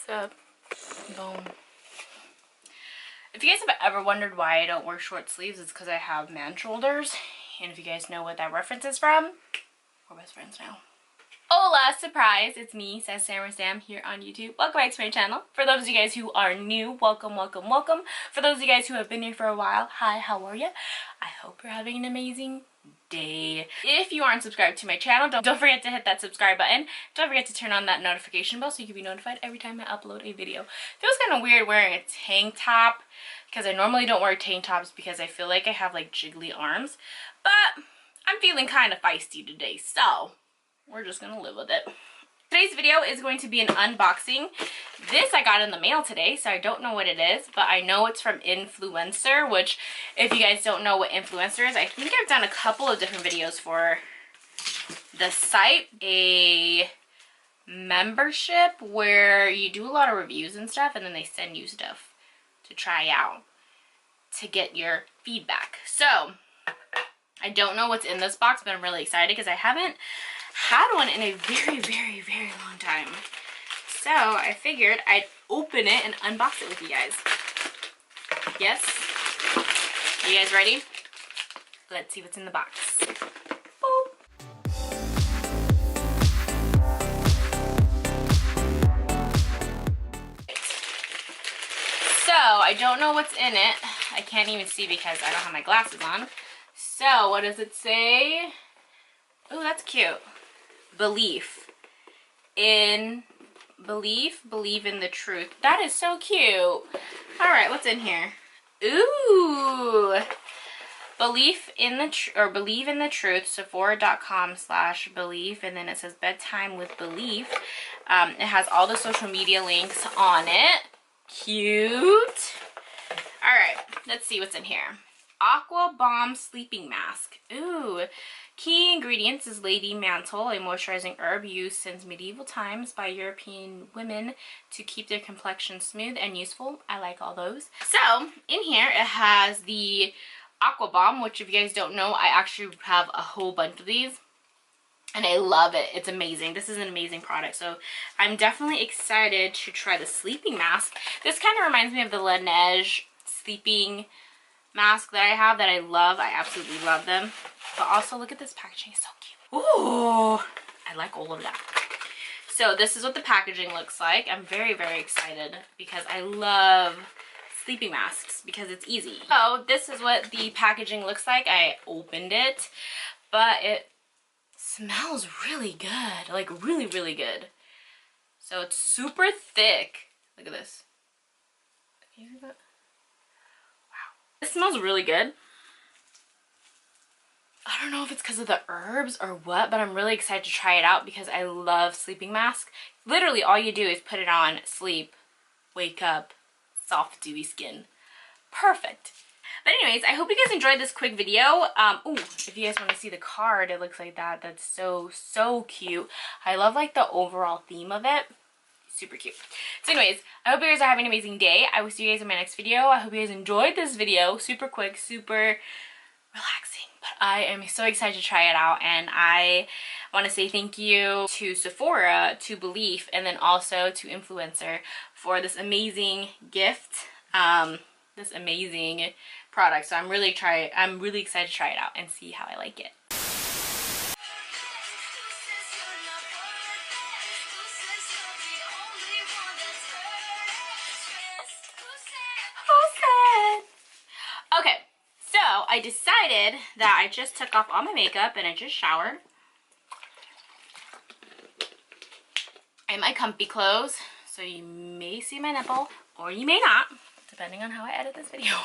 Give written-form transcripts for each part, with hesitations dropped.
What's up? Boom. If you guys have ever wondered why I don't wear short sleeves, it's because I have man shoulders. And if you guys know what that reference is from, we're best friends now. Hola, surprise! It's me, Sassysamey here on YouTube. Welcome back to my channel. For those of you guys who are new, welcome, welcome, welcome. For those of you guys who have been here for a while, hi, how are you? I hope you're having an amazing day. If you aren't subscribed to my channel, don't forget to hit that subscribe button. Don't forget to turn on that notification bell so you can be notified every time I upload a video. It feels kind of weird wearing a tank top because I normally don't wear tank tops because I feel like I have like jiggly arms, but I'm feeling kind of feisty today, so we're just gonna live with it. Today's video is going to be an unboxing. This I got in the mail today, so I don't know what it is, but I know it's from Influenster, which if you guys don't know what Influencer is, I think I've done a couple of different videos for the site. A membership where you do a lot of reviews and stuff, and then they send you stuff to try out to get your feedback. So I don't know what's in this box, but I'm really excited because I haven't had one in a very, very, very long time. So I figured I'd open it and unbox it with you guys. Yes? Are you guys ready? Let's see what's in the box. Boop. So I don't know what's in it. I can't even see because I don't have my glasses on. So what does it say? Oh, that's cute. Belief in the truth. That is so cute. All right, what's in here? Ooh, believe in the truth. Sephora.com/belief, and then it says bedtime with belief. It has all the social media links on it. Cute. All right, let's see what's in here. Aquabomb sleeping mask. Ooh. Key ingredients is lady mantle, a moisturizing herb used since medieval times by European women to keep their complexion smooth and useful. I like all those. So in here it has the Aquabomb, which if you guys don't know, I actually have a whole bunch of these and I love it. It's amazing. This is an amazing product. So I'm definitely excited to try the sleeping mask. This kind of reminds me of the Laneige sleeping mask that I have that I love. I absolutely love them. But also look at this packaging, it's so cute. Ooh, I like all of that. So this is what the packaging looks like. I'm very, very excited because I love sleeping masks because it's easy. So this is what the packaging looks like. I opened it, but it smells really good, like really, really good. So it's super thick. Look at this. Can you see that? Wow. It smells really good. I don't know if it's because of the herbs or what, but I'm really excited to try it out because I love sleeping masks. Literally all you do is put it on, sleep, wake up, soft dewy skin. Perfect. But anyways, I hope you guys enjoyed this quick video. Ooh, if you guys want to see the card, it looks like that. That's so, so cute. I love like the overall theme of it. Super cute. So anyways, I hope you guys are having an amazing day. I will see you guys in my next video. I hope you guys enjoyed this video. Super quick, super relaxing. But I am so excited to try it out, and I want to say thank you to Sephora, to Belif, and then also to Influencer for this amazing gift, this amazing product. So I'm really excited to try it out and see how I like it. Okay. So I decided that I just took off all my makeup and I just showered. In my comfy clothes, so you may see my nipple or you may not, depending on how I edit this video.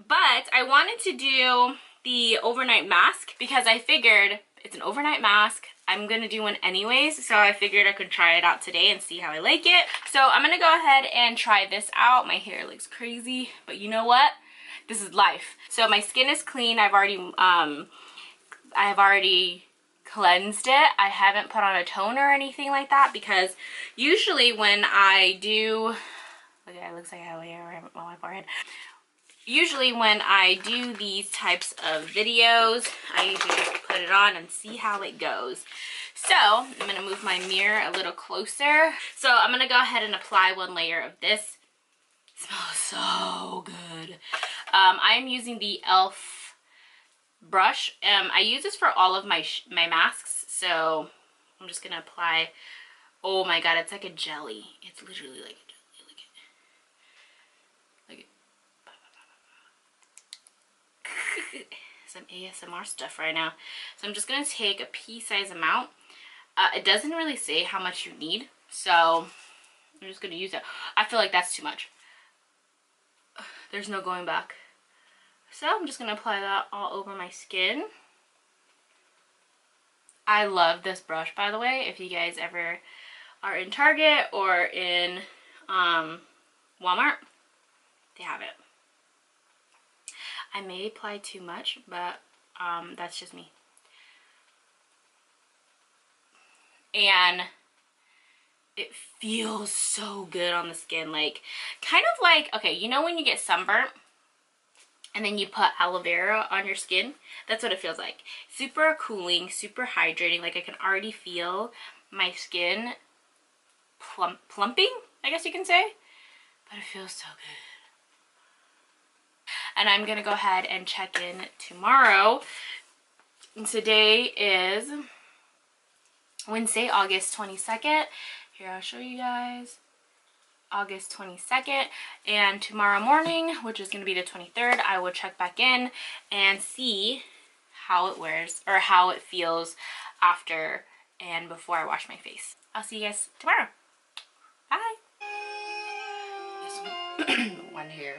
But I wanted to do the overnight mask because I figured it's an overnight mask. I'm gonna do one anyways, so I figured I could try it out today and see how I like it. So I'm gonna go ahead and try this out. My hair looks crazy, but you know what? This is life. So my skin is clean. I've already cleansed it. I haven't put on a toner or anything like that because usually when I do, look at it, looks like I have hair on my forehead. Usually when I do these types of videos, I usually just put it on and see how it goes. So I'm going to move my mirror a little closer. So I'm going to go ahead and apply one layer of this. It smells so good. I'm using the e.l.f. brush. I use this for all of my masks. So I'm just going to apply. Oh my god, it's like a jelly. It's literally like a jelly. Look at some ASMR stuff right now. So I'm just going to take a pea-size amount. It doesn't really say how much you need, so I'm just going to use it. I feel like that's too much. There's no going back. So I'm just going to apply that all over my skin. I love this brush, by the way. If you guys ever are in Target or in Walmart, they have it. I may apply too much, but that's just me. And it feels so good on the skin. Like, kind of like, okay, you know when you get sunburnt and then you put aloe vera on your skin? That's what it feels like. Super cooling, super hydrating. Like, I can already feel my skin plumping, I guess you can say. But it feels so good. And I'm going to go ahead and check in tomorrow. And today is Wednesday, August 22nd. Here, I'll show you guys. August 22nd. And tomorrow morning, which is going to be the 23rd, I will check back in and see how it wears, or how it feels after and before I wash my face. I'll see you guys tomorrow. Bye. This one here.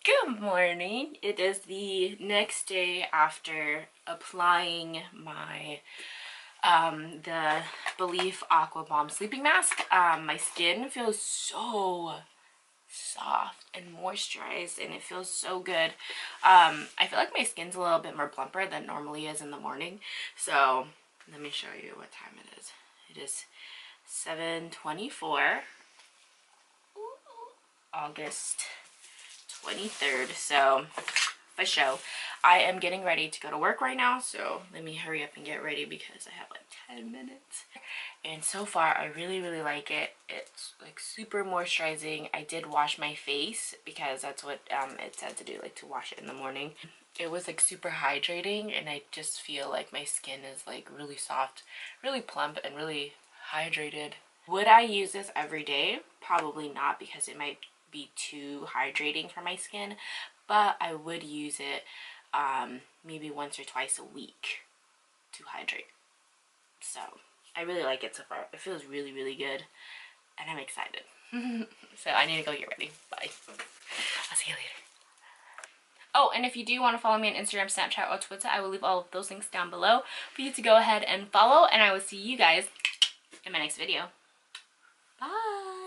Good morning. It is the next day after applying my the Belif Aquabomb sleeping mask. My skin feels so soft and moisturized, and it feels so good. I feel like my skin's a little bit more plumper than normally is in the morning. So let me show you what time it is. It is 7:24, August 23rd. So for sure, I am getting ready to go to work right now, so let me hurry up and get ready because I have like 10 minutes. And so far I really like it. It's like super moisturizing. I did wash my face because that's what it said to do, like to wash it in the morning. It was like super hydrating, and I just feel like my skin is like really soft, really plump, and really hydrated. Would I use this every day? Probably not, because it might be too hydrating for my skin, but I would use it maybe once or twice a week to hydrate. So I really like it so far. It feels really good, and I'm excited. So I need to go get ready. Bye. I'll see you later. Oh, and if you do want to follow me on Instagram, Snapchat, or Twitter, I will leave all of those links down below for you to go ahead and follow, and I will see you guys in my next video. Bye.